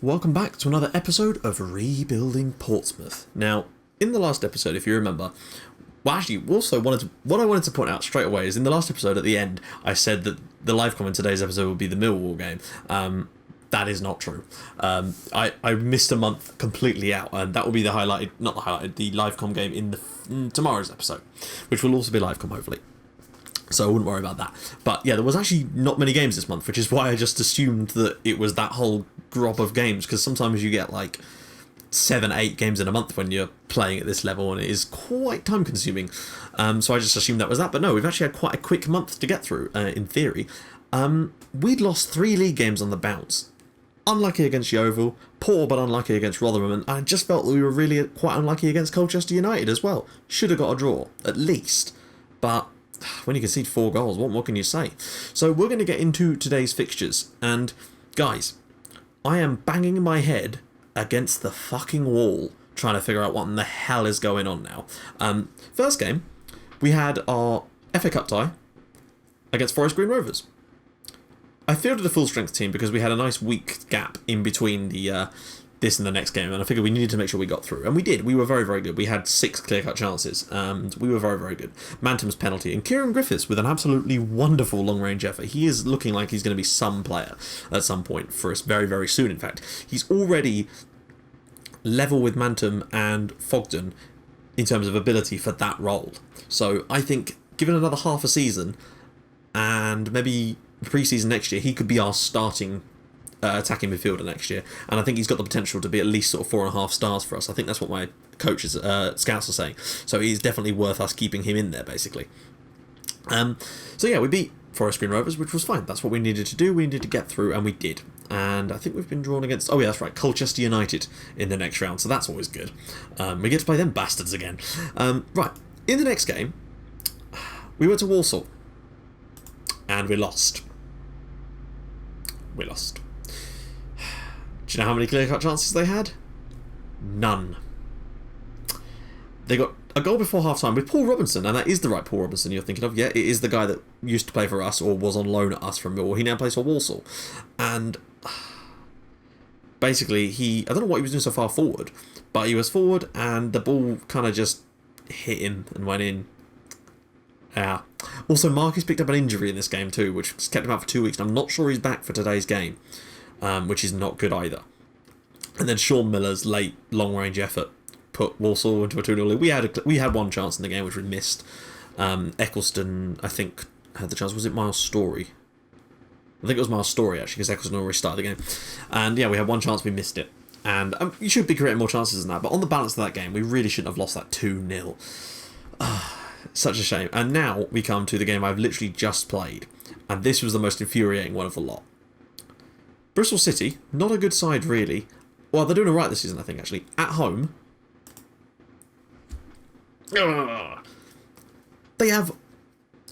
Welcome back to another episode of Rebuilding Portsmouth. Now, in the last episode, if you remember, what I wanted to point out straight away is in the last episode at the end, I said that the LiveCom in today's episode would be the Millwall game. That is not true. I missed a month completely out, and that will be the LiveCom game in tomorrow's episode, which will also be LiveCom hopefully. So I wouldn't worry about that. But yeah, there was actually not many games this month, which is why I just assumed that it was that whole crop of games, because sometimes you get like 7-8 games in a month when you're playing at this level, and it is quite time consuming. So I just assumed that was that. But no, we've actually had quite a quick month to get through, in theory. We'd lost 3 league games on the bounce. Unlucky against Yeovil, poor but unlucky against Rotherham, and I just felt that we were really quite unlucky against Colchester United as well. Should have got a draw, at least. But when you concede 4 goals, what more can you say? So we're going to get into today's fixtures, and guys, I am banging my head against the fucking wall trying to figure out what in the hell is going on now. First game, we had our FA Cup tie against Forest Green Rovers. I fielded a full strength team because we had a nice week gap in between the this and the next game, and I figured we needed to make sure we got through, and we did. We were very, very good. We had 6 clear-cut chances, and we were very, very good. Mantum's penalty, and Kieran Griffiths with an absolutely wonderful long-range effort. He is looking like he's going to be some player at some point for us very, very soon, in fact. He's already level with Mantum and Fogden in terms of ability for that role. So I think, given another half a season, and maybe pre-season next year, he could be our starting attacking midfielder next year, and I think he's got the potential to be at least sort of 4.5 stars for us. I think that's what my coaches, scouts are saying. So he's definitely worth us keeping him in there, basically. So yeah, we beat Forest Green Rovers, which was fine. That's what we needed to do. We needed to get through, and we did. And I think we've been drawn against, oh yeah, that's right, Colchester United in the next round, so that's always good. We get to play them bastards again. Right, in the next game, we went to Walsall, and we lost. Do you know how many clear-cut chances they had? None. They got a goal before half-time with Paul Robinson, and that is the right Paul Robinson you're thinking of. Yeah, it is the guy that used to play for us or was on loan at us from Millwall. He now plays for Walsall. And basically, I don't know what he was doing so far forward, but he was forward and the ball kind of just hit him and went in. Yeah. Also, Marcus picked up an injury in this game too, which kept him out for 2 weeks. I'm not sure he's back for today's game, which is not good either. And then Sean Miller's late long-range effort put Walsall into a 2-0 lead. We had one chance in the game, which we missed. Eccleston, I think, had the chance. Was it Miles Story? I think it was Miles Story, actually, because Eccleston already started the game. And yeah, we had one chance, we missed it. And you should be creating more chances than that. But on the balance of that game, we really shouldn't have lost that 2-0. Such a shame. And now we come to the game I've literally just played. And this was the most infuriating one of the lot. Bristol City, not a good side really. Well, they're doing alright this season, I think, actually. At home. They have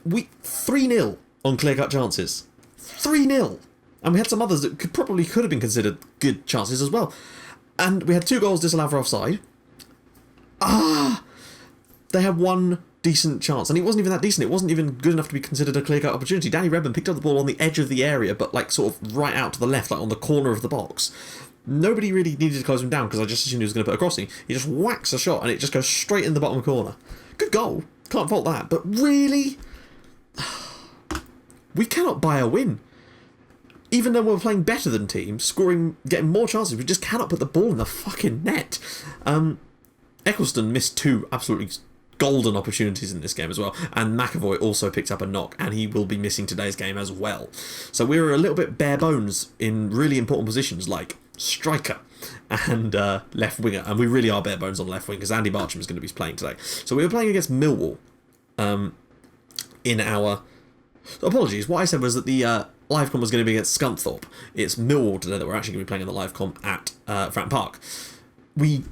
3-0 on clear-cut chances. 3-0. And we had some others that could have been considered good chances as well. And we had 2 goals disallowed for offside. They had 1 decent chance, and it wasn't even that decent. It wasn't even good enough to be considered a clear-cut opportunity. Danny Redmond picked up the ball on the edge of the area, but like sort of right out to the left, like on the corner of the box. Nobody really needed to close him down because I just assumed he was going to put a crossing. He just whacks a shot, and it just goes straight in the bottom corner. Good goal. Can't fault that. But really, we cannot buy a win. Even though we're playing better than teams, getting more chances, we just cannot put the ball in the fucking net. Eccleston missed 2 absolutely golden opportunities in this game as well, and McAvoy also picked up a knock, and he will be missing today's game as well. So we were a little bit bare bones in really important positions like striker and left winger, and we really are bare bones on left wing because Andy Bartram is going to be playing today. So we were playing against Millwall in our... Apologies, what I said was that the LiveCom was going to be against Scunthorpe. It's Millwall today that we're actually going to be playing in the LiveCom at Fratton Park. We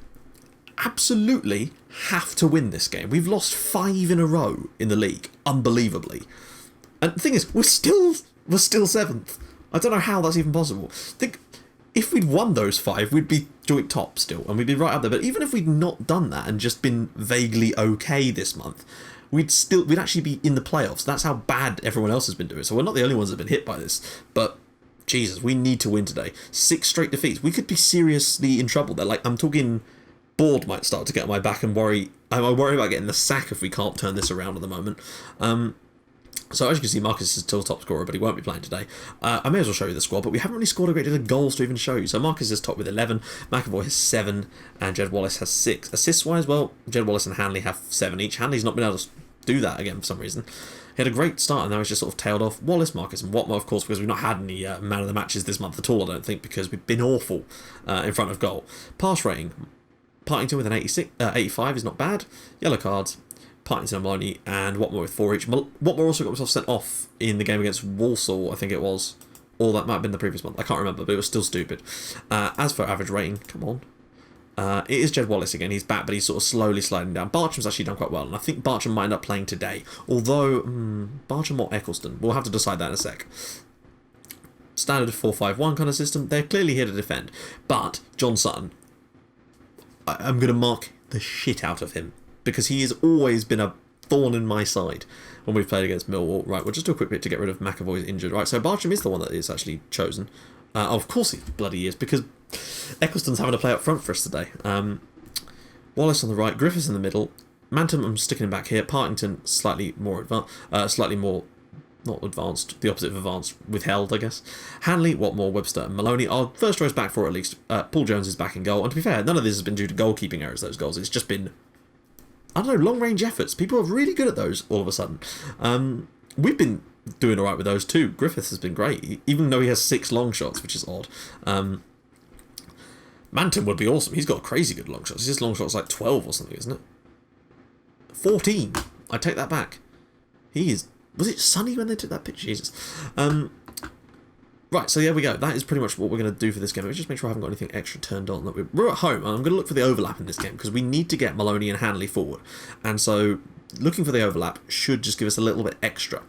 absolutely have to win this game. We've lost 5 in a row in the league, unbelievably. And the thing is, we're still 7th. I don't know how that's even possible. Think if we'd won those 5, we'd be joint top still, and we'd be right up there. But even if we'd not done that and just been vaguely okay this month, we'd actually be in the playoffs. That's how bad everyone else has been doing. So we're not the only ones that have been hit by this. But Jesus, we need to win today. 6 straight defeats. We could be seriously in trouble there. Like, I'm talking board might start to get on my back and worry. I worry about getting the sack if we can't turn this around at the moment. So as you can see, Marcus is still top scorer, but he won't be playing today. I may as well show you the squad, but we haven't really scored a great deal of goals to even show you. So Marcus is top with 11, McAvoy has 7, and Jed Wallace has 6. Assists-wise, well, Jed Wallace and Hanley have 7 each. Hanley's not been able to do that again for some reason. He had a great start, and now he's just sort of tailed off. Wallace, Marcus, and Watmore, of course, because we've not had any man of the matches this month at all, I don't think, because we've been awful in front of goal. Pass rating, Partington with an 85 is not bad. Yellow cards, Partington and Maloney, and Watmore with 4 each. Watmore also got himself sent off in the game against Walsall, I think it was. Or that might have been the previous month. I can't remember, but it was still stupid. As for average rating, come on. It is Jed Wallace again. He's back, but he's sort of slowly sliding down. Bartram's actually done quite well, and I think Bartram might end up playing today. Although, Bartram or Eccleston. We'll have to decide that in a sec. Standard 4-5-1 kind of system. They're clearly here to defend. But, John Sutton, I'm going to mark the shit out of him, because he has always been a thorn in my side when we've played against Millwall. Right, we'll just do a quick bit to get rid of McAvoy's injured. Right, so Bartram is the one that is actually chosen. Of course he bloody is, because Eccleston's having to play up front for us today. Wallace on the right, Griffiths in the middle. Manton, I'm sticking him back here. Partington, slightly more advanced, not advanced, the opposite of advanced, withheld, I guess. Hanley, Watmore, Webster, and Maloney. Our first choice back four at least. Paul Jones is back in goal, and to be fair, none of this has been due to goalkeeping errors, those goals. It's just been, I don't know, long-range efforts. People are really good at those all of a sudden. We've been doing alright with those too. Griffiths has been great, even though he has 6 long shots, which is odd. Manton would be awesome. He's got crazy good long shots. His long shot's like 12 or something, isn't it? 14. I take that back. He is... Was it sunny when they took that picture? Jesus. Right, so there we go. That is pretty much what we're going to do for this game. Let me just make sure I haven't got anything extra turned on. We're at home, and I'm going to look for the overlap in this game, because we need to get Maloney and Hanley forward. And so, looking for the overlap should just give us a little bit extra.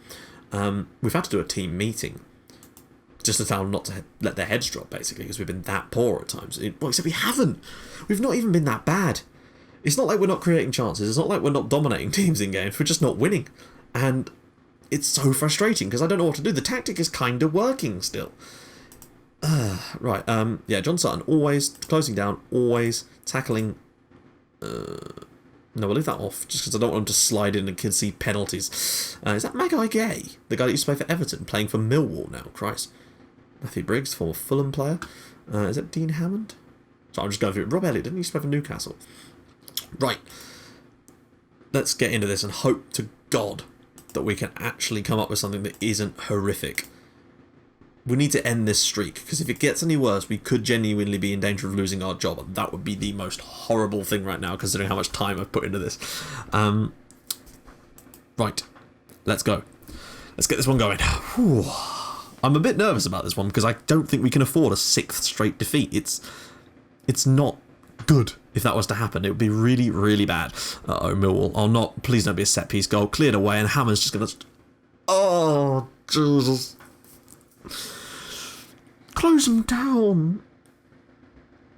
We've had to do a team meeting, just to tell them not to let their heads drop, basically, because we've been that poor at times. Well, except we haven't. We've not even been that bad. It's not like we're not creating chances. It's not like we're not dominating teams in games. We're just not winning. And it's so frustrating, because I don't know what to do. The tactic is kind of working still. Right, yeah, John Sutton, always closing down, always tackling... No, we'll leave that off, just because I don't want him to slide in and concede penalties. Is that Magai Gay? The guy that used to play for Everton, playing for Millwall now, Christ. Matthew Briggs, former Fulham player. Is that Dean Hammond? So I'm just going through it. Rob Elliott, didn't he used to play for Newcastle? Right. Let's get into this and hope to God that we can actually come up with something that isn't horrific. We need to end this streak, because if it gets any worse, we could genuinely be in danger of losing our job, and that would be the most horrible thing right now, considering how much time I've put into this. Right, let's go. Let's get this one going. Whew. I'm a bit nervous about this one, because I don't think we can afford a 6th straight defeat. It's not good if that was to happen. It would be really, really bad. Uh-oh, Millwall. Oh, not. Please don't be a set-piece goal. Cleared away, and Hammer's just going to... Oh, Jesus. Close them down.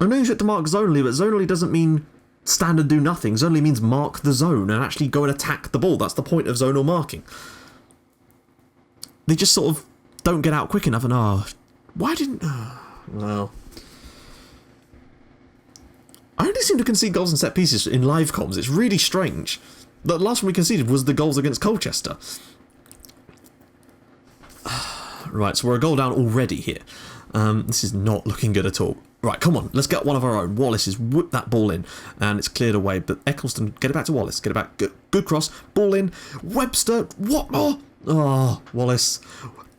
I know you said to mark zonally, but zonally doesn't mean stand and do nothing. Zonally means mark the zone and actually go and attack the ball. That's the point of zonal marking. They just sort of don't get out quick enough, and why didn't... well... I only seem to concede goals and set pieces in live comms. It's really strange. The last one we conceded was the goals against Colchester. Right, so we're a goal down already here. This is not looking good at all. Right, come on, let's get one of our own. Wallace has whipped that ball in, and it's cleared away. But Eccleston, get it back to Wallace. Get it back. Good cross. Ball in. Webster. What more? Oh, Wallace.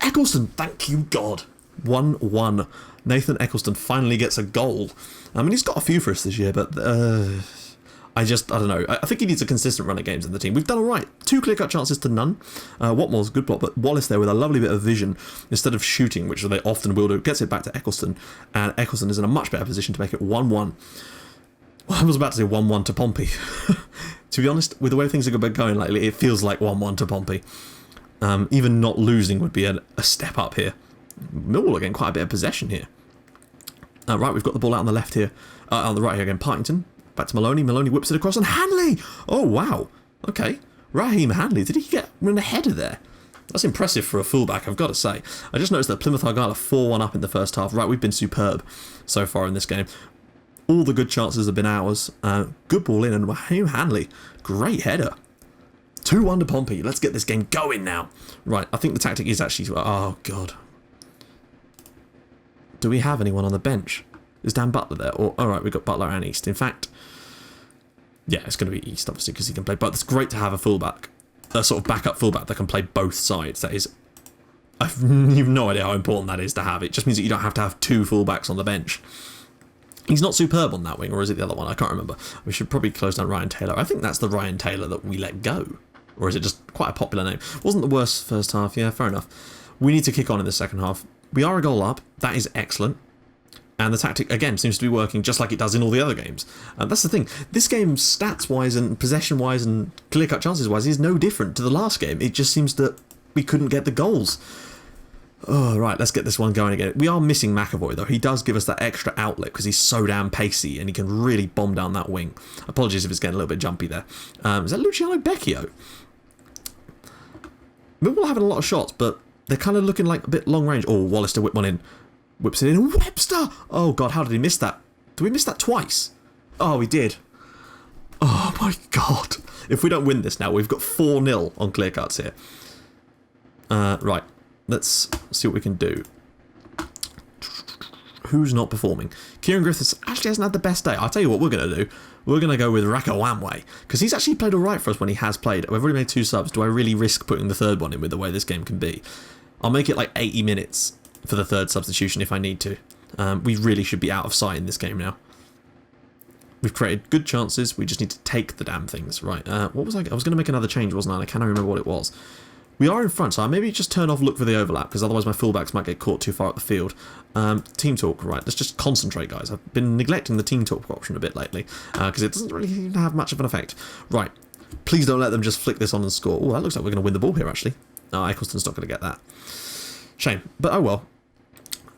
Eccleston, thank you, God. 1-1. Nathan Eccleston finally gets a goal. I mean, he's got a few for us this year, but I don't know. I think he needs a consistent run of games in the team. We've done all right. 2 clear-cut chances to none. Watmore's a good block, but Wallace there with a lovely bit of vision, instead of shooting, which they often will do, gets it back to Eccleston, and Eccleston is in a much better position to make it 1-1. Well, I was about to say 1-1 to Pompey. To be honest, with the way things have been going lately, it feels like 1-1 to Pompey. Even not losing would be a step up here. Millwall are getting quite a bit of possession here. Right, we've got the ball out on the left here. On the right here again, Partington. Back to Maloney. Maloney whips it across, and Hanley! Oh, wow. Okay. Raheem Hanley. Did he get in a header there? That's impressive for a fullback, I've got to say. I just noticed that Plymouth Argyle are 4-1 up in the first half. Right, we've been superb so far in this game. All the good chances have been ours. Good ball in, and Raheem Hanley, great header. 2-1 to Pompey. Let's get this game going now. Right, I think the tactic is actually... Oh, God. Do we have anyone on the bench? Is Dan Butler there? Or, all right, we've got Butler and East. In fact, yeah, it's going to be East, obviously, because he can play. But it's great to have a fullback, a sort of backup fullback that can play both sides. That is... You've no idea how important that is to have. It just means that you don't have to have 2 fullbacks on the bench. He's not superb on that wing, or is it the other one? I can't remember. We should probably close down Ryan Taylor. I think that's the Ryan Taylor that we let go. Or is it just quite a popular name? Wasn't the worst first half. Yeah, fair enough. We need to kick on in the second half. We are a goal up. That is excellent. And the tactic, again, seems to be working just like it does in all the other games. That's the thing. This game, stats-wise and possession-wise and clear-cut chances-wise, is no different to the last game. It just seems that we couldn't get the goals. Oh, right, let's get this one going again. We are missing McAvoy, though. He does give us that extra outlet because he's so damn pacey and he can really bomb down that wing. Apologies if it's getting a little bit jumpy there. Is that Luciano Becchio? Millwall having a lot of shots, but they're kind of looking like a bit long range. Oh, Wallace to whip one in. Whips it in. Webster! Oh, God, how did he miss that? Did we miss that twice? Oh, we did. Oh, my God. If we don't win this now, we've got 4-0 on clear cuts here. Right. Let's see what we can do. Who's not performing? Kieran Griffiths actually hasn't had the best day. I'll tell you what we're going to do. We're going to go with Rakawamwe, because he's actually played all right for us when he has played. We've already made 2 subs. Do I really risk putting the third one in with the way this game can be? I'll make it like 80 minutes for the third substitution if I need to. We really should be out of sight in this game now. We've created good chances. We just need to take the damn things. Right, what was I was going to make another change, wasn't I? I cannot remember what it was. We are in front, so I maybe just turn off look for the overlap, because otherwise my fullbacks might get caught too far up the field. Team talk, right, let's just concentrate, guys. I've been neglecting the team talk option a bit lately, because it doesn't really have much of an effect. Right, please don't let them just flick this on and score. Oh, that looks like we're going to win the ball here, actually. Oh, Eccleston's not going to get that. Shame, but oh well.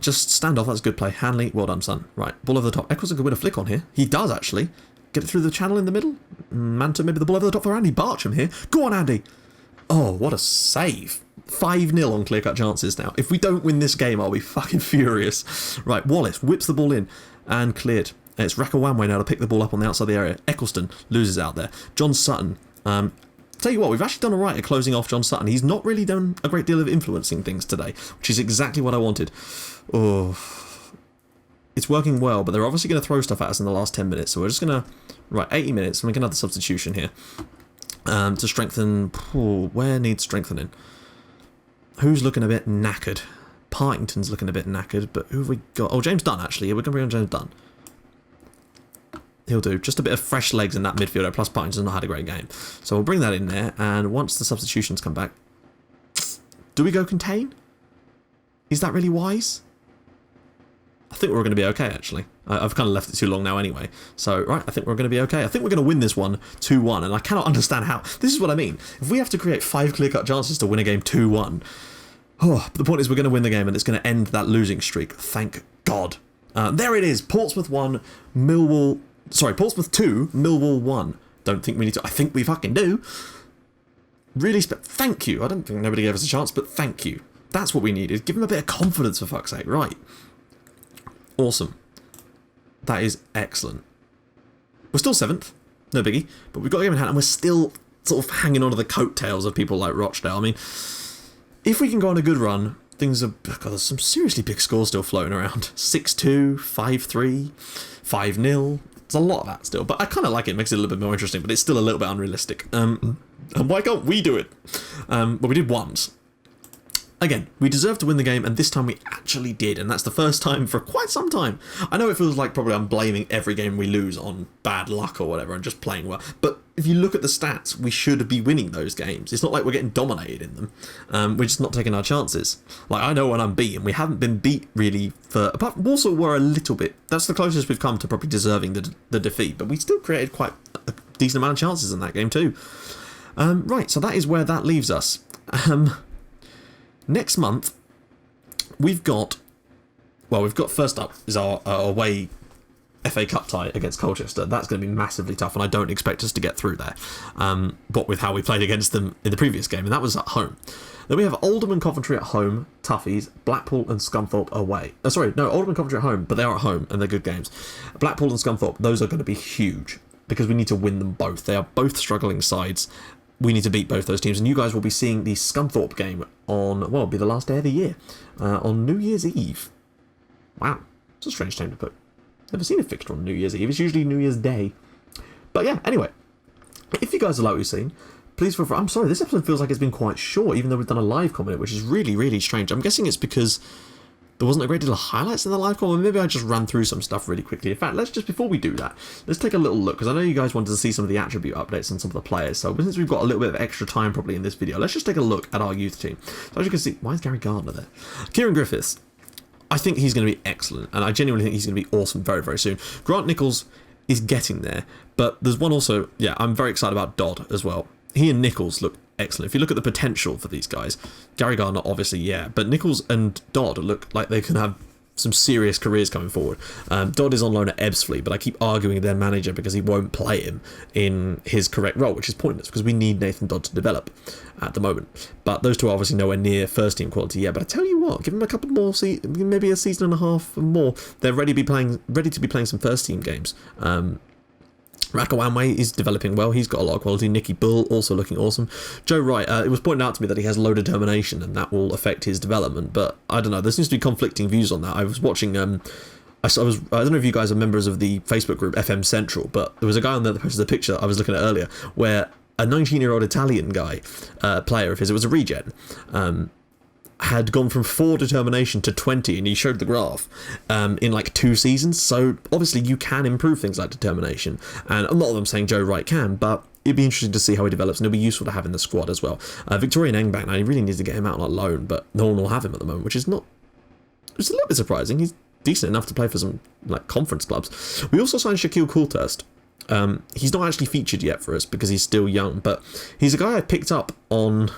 Just stand off, that's good play. Hanley, well done, son. Right, ball over the top. Eccleston could win a flick on here. He does, actually. Get it through the channel in the middle. Manta, maybe the ball over the top for Andy Barcham here. Go on, Andy. Oh, what a save. 5-0 on clear-cut chances now. If we don't win this game, I'll be fucking furious. Right, Wallace whips the ball in and cleared. And it's Rakawamwe now to pick the ball up on the outside of the area. Eccleston loses out there. John Sutton. Tell you what, we've actually done alright at closing off John Sutton. He's not really done a great deal of influencing things today, which is exactly what I wanted. Oh, it's working well, but they're obviously going to throw stuff at us in the last 10 minutes, so we're just going to... Right, 80 minutes, make another substitution here. To strengthen... Oh, where needs strengthening? Who's looking a bit knackered? Partington's looking a bit knackered, but who have we got? Oh, James Dunn, actually. Yeah, we're going to bring on James Dunn. He'll do. Just a bit of fresh legs in that midfielder, plus Partington's not had a great game. So we'll bring that in there, and once the substitutions come back... Do we go contain? Is that really wise? I think we're going to be okay, actually. I've kind of left it too long now anyway. So, right, I think we're going to be okay. I think we're going to win this one 2-1, and I cannot understand how. This is what I mean. If we have to create 5 clear-cut chances to win a game 2-1, but the point is we're going to win the game, and it's going to end that losing streak. Thank God. There it is. Portsmouth 1, Millwall... Sorry, Portsmouth 2, Millwall 1. Don't think we need to... I think we fucking do. Really, thank you. I don't think nobody gave us a chance, but thank you. That's what we needed. Give them a bit of confidence, for fuck's sake. Right. Awesome. That is excellent. We're still 7th. No biggie. But we've got a game in hand, and we're still sort of hanging on to the coattails of people like Rochdale. I mean, if we can go on a good run, things are... God, there's some seriously big scores still floating around. 6-2, 5-3, 5-0. There's a lot of that still. But I kind of like it. It makes it a little bit more interesting, but it's still a little bit unrealistic. And why can't we do it? Well, we did once. Again, we deserved to win the game, and this time we actually did, and that's the first time for quite some time. I know it feels like probably I'm blaming every game we lose on bad luck or whatever and just playing well, but if you look at the stats, we should be winning those games. It's not like we're getting dominated in them. We're just not taking our chances. Like, I know when I'm beaten, we haven't been beat really for... Apart from Walsall were a little bit... That's the closest we've come to probably deserving the defeat, but we still created quite a decent amount of chances in that game too. Right, so that is where that leaves us. Next month, we've got... Well, we've got first up is our away FA Cup tie against Colchester. That's going to be massively tough, and I don't expect us to get through there. What with how we played against them in the previous game, and that was at home. Then we have Oldham and Coventry at home, toughies. Blackpool and Scunthorpe away. Oldham and Coventry at home, but they are at home, and they're good games. Blackpool and Scunthorpe, those are going to be huge, because we need to win them both. They are both struggling sides. We need to beat both those teams, and you guys will be seeing the Scunthorpe game on, well, it'll be the last day of the year, on New Year's Eve. Wow, it's a strange time to put. Never seen a fixture on New Year's Eve. It's usually New Year's Day. But yeah, anyway, if you guys like what you've seen, please feel free. I'm sorry, this episode feels like it's been quite short, even though we've done a live comment, which is really, really strange. I'm guessing it's because there wasn't a great deal of highlights in the live comment. Maybe I just ran through some stuff really quickly. In fact, before we do that, let's take a little look, because I know you guys wanted to see some of the attribute updates on some of the players. So since we've got a little bit of extra time probably in this video, let's just take a look at our youth team. So as you can see, why is Gary Gardner there? Kieran Griffiths. I think he's going to be excellent, and I genuinely think he's going to be awesome very, very soon. Grant Nichols is getting there, but there's one also, yeah, I'm very excited about Dodd as well. He and Nichols look excellent. If you look at the potential for these guys, Gary Gardner, obviously, yeah, but Nichols and Dodd look like they can have some serious careers coming forward. Dodd is on loan at Ebbsfleet, but I keep arguing with their manager because he won't play him in his correct role, which is pointless because we need Nathan Dodd to develop at the moment. But those two are obviously nowhere near first team quality yet. But I tell you what, give them a couple more, maybe a season and a half more. They're ready to be playing some first team games. Rakawamwe is developing well. He's got a lot of quality. Nicky Bull also looking awesome. Joe Wright, it was pointed out to me that he has low determination and that will affect his development, but I don't know. There seems to be conflicting views on that. I was watching, I don't know if you guys are members of the Facebook group FM Central, but there was a guy on there that posted a picture I was looking at earlier where a 19-year-old Italian guy, player of his, it was a regen, had gone from 4 determination to 20, and he showed the graph in like 2 seasons. So obviously you can improve things like determination, and I'm not of them saying Joe Wright can, but it'd be interesting to see how he develops, and it'll be useful to have in the squad as well. Victorian Engbank, now he really needs to get him out on loan, but no one will have him at the moment, which is not. It's a little bit surprising. He's decent enough to play for some like conference clubs. We also signed Shaquille Coulthurst. He's not actually featured yet for us because he's still young, but he's a guy I picked up on.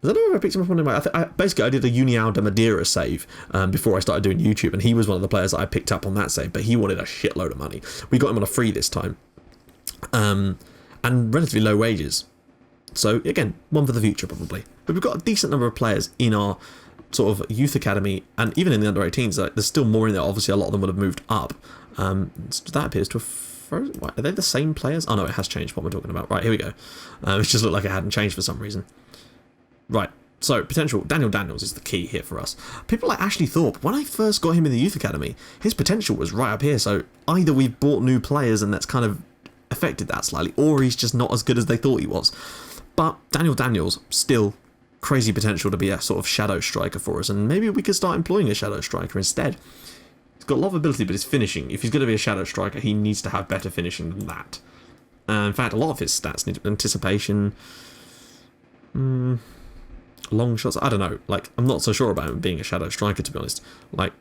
I don't know if I picked him up on him. Basically, I did a União de Madeira save before I started doing YouTube, and he was one of the players that I picked up on that save, but he wanted a shitload of money. We got him on a free this time, and relatively low wages. So, again, one for the future, probably. But we've got a decent number of players in our sort of youth academy, and even in the under-18s. Like, there's still more in there. Obviously, a lot of them would have moved up. That appears to have... Are they the same players? Oh, no, it has changed what we're talking about. Right, here we go. It just looked like it hadn't changed for some reason. Right, so potential. Daniel Daniels is the key here for us. People like Ashley Thorpe, when I first got him in the youth academy, his potential was right up here. So either we've bought new players and that's kind of affected that slightly, or he's just not as good as they thought he was. But Daniel Daniels, still crazy potential to be a sort of shadow striker for us, and maybe we could start employing a shadow striker instead. He's got a lot of ability, but his finishing, if he's going to be a shadow striker, he needs to have better finishing than that. In fact, a lot of his stats need anticipation. Long shots, I don't know, like, I'm not so sure about him being a shadow striker, to be honest. Like,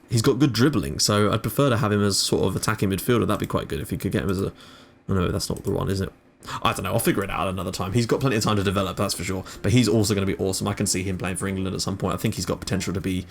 he's got good dribbling, so I'd prefer to have him as sort of attacking midfielder. That'd be quite good if you could get him as a... Oh no, that's not the one, is it? I don't know, I'll figure it out another time. He's got plenty of time to develop, that's for sure, but he's also going to be awesome. I can see him playing for England at some point. I think he's got potential to be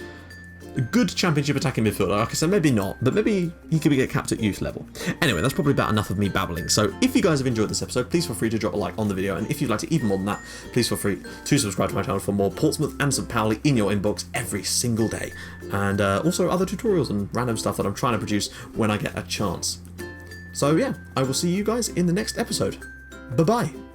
a good championship attacking midfielder. Like I said, maybe not, but maybe he could get capped at youth level. Anyway, that's probably about enough of me babbling. So if you guys have enjoyed this episode, please feel free to drop a like on the video, and if you'd like to even more than that, please feel free to subscribe to my channel for more Portsmouth and St Pauli in your inbox every single day, and also other tutorials and random stuff that I'm trying to produce when I get a chance. So yeah, I will see you guys in the next episode. Bye bye.